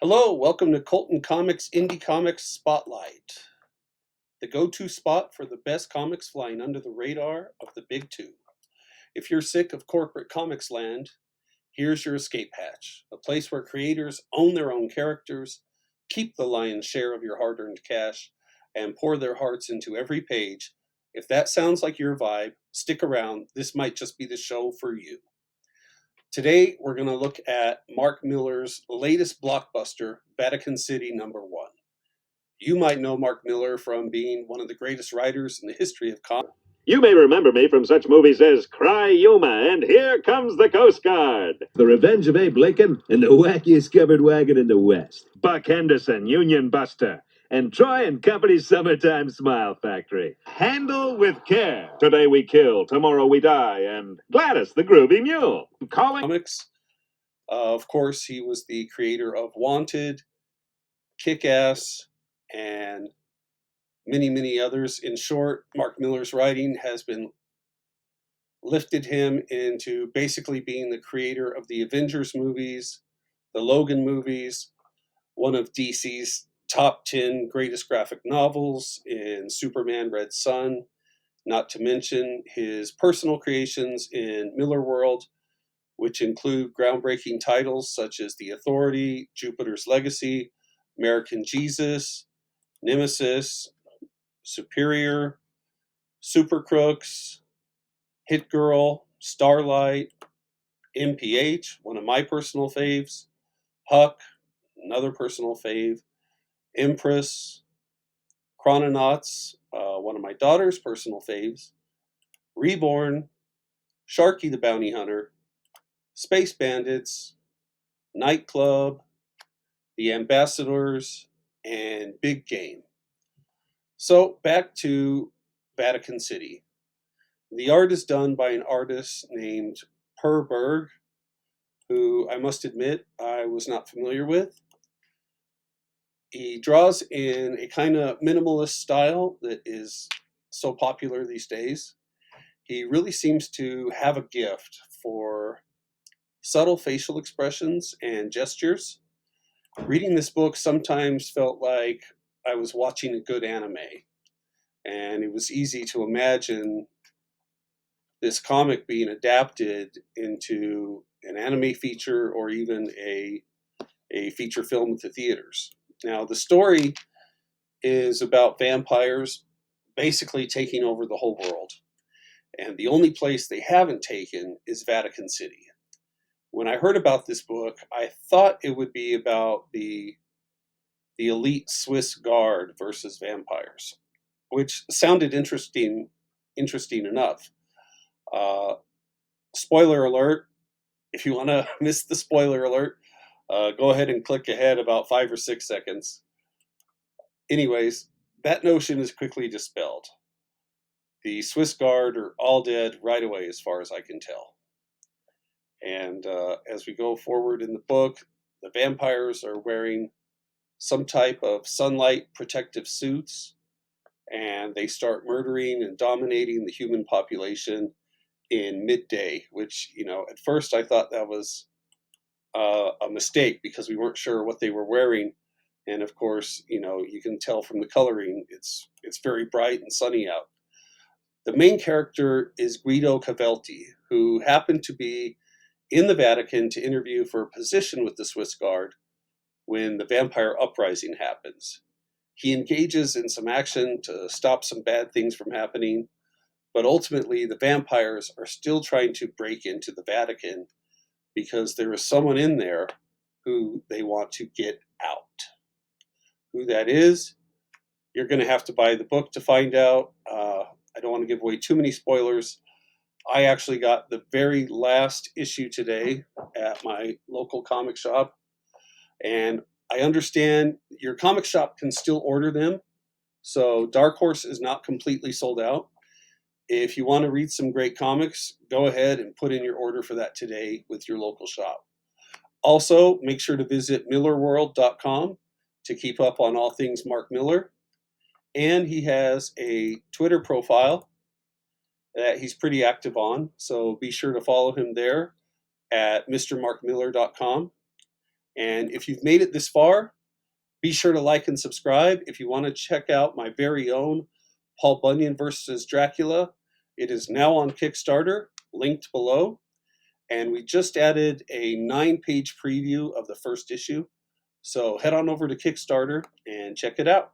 Hello, welcome to Colton Comics Indie Comics Spotlight, the go-to spot for the best comics flying under the radar of the big two. If you're sick of corporate comics land, here's your escape hatch, a place where creators own their own characters, keep the lion's share of your hard-earned cash, and pour their hearts into every page. If that sounds like your vibe, stick around. This might just be the show for you. Today, we're going to look at Mark Millar's latest blockbuster, Vatican City #1. You might know Mark Millar from being one of the greatest writers in the history of comics. You may remember me from such movies as Cry Yuma and Here Comes the Coast Guard, The Revenge of Abe Lincoln, and the wackiest covered wagon in the West. Buck Henderson, Union Buster, and Troy and Company's Summertime Smile Factory. Handle with Care, Today We Kill, Tomorrow We Die, and Gladys the Groovy Mule. Of course, he was the creator of Wanted, Kick-Ass, and many, many others. In short, Mark Millar's writing has been lifted him into basically being the creator of the Avengers movies, the Logan movies, one of DC's top 10 greatest graphic novels in Superman Red Sun, not to mention his personal creations in Millar World, which include groundbreaking titles such as The Authority, Jupiter's Legacy, American Jesus, Nemesis, Superior, Super Crooks, Hit Girl, Starlight, MPH, one of my personal faves, Huck, another personal fave, Empress, Chrononauts, one of my daughter's personal faves, Reborn, Sharky the Bounty Hunter, Space Bandits, Nightclub, The Ambassadors, and Big Game. So back to Vatican City. The art is done by an artist named Per Berg, who I must admit I was not familiar with. He draws in a kind of minimalist style that is so popular these days. He really seems to have a gift for subtle facial expressions and gestures. Reading this book sometimes felt like I was watching a good anime, and it was easy to imagine this comic being adapted into an anime feature or even a feature film at the theaters. Now, the story is about vampires basically taking over the whole world, and the only place they haven't taken is Vatican City. When I heard about this book, I thought it would be about the elite Swiss Guard versus vampires, which sounded interesting enough. Spoiler alert, if you want to miss the spoiler alert, go ahead and click ahead about 5 or 6 seconds. Anyways, that notion is quickly dispelled. The Swiss Guard are all dead right away, as far as I can tell. And as we go forward in the book, the vampires are wearing some type of sunlight protective suits, and they start murdering and dominating the human population in midday, which, at first I thought that was a mistake because we weren't sure what they were wearing. And of course, you can tell from the coloring, it's very bright and sunny out. The main character is Guido Cavelti, who happened to be in the Vatican to interview for a position with the Swiss Guard when the vampire uprising happens. He engages in some action to stop some bad things from happening, but ultimately the vampires are still trying to break into the Vatican because there is someone in there who they want to get out. Who that is, you're going to have to buy the book to find out. I don't want to give away too many spoilers. I actually got the very last issue today at my local comic shop, and I understand your comic shop can still order them, so Dark Horse is not completely sold out. If you want to read some great comics, go ahead and put in your order for that today with your local shop. Also, make sure to visit millarworld.com to keep up on all things Mark Millar. And he has a Twitter profile that he's pretty active on, so be sure to follow him there at mrmarkmillar.com. And if you've made it this far, be sure to like and subscribe. If you want to check out my very own Paul Bunyan versus Dracula, it is now on Kickstarter, linked below. And we just added a 9-page preview of the first issue. So head on over to Kickstarter and check it out.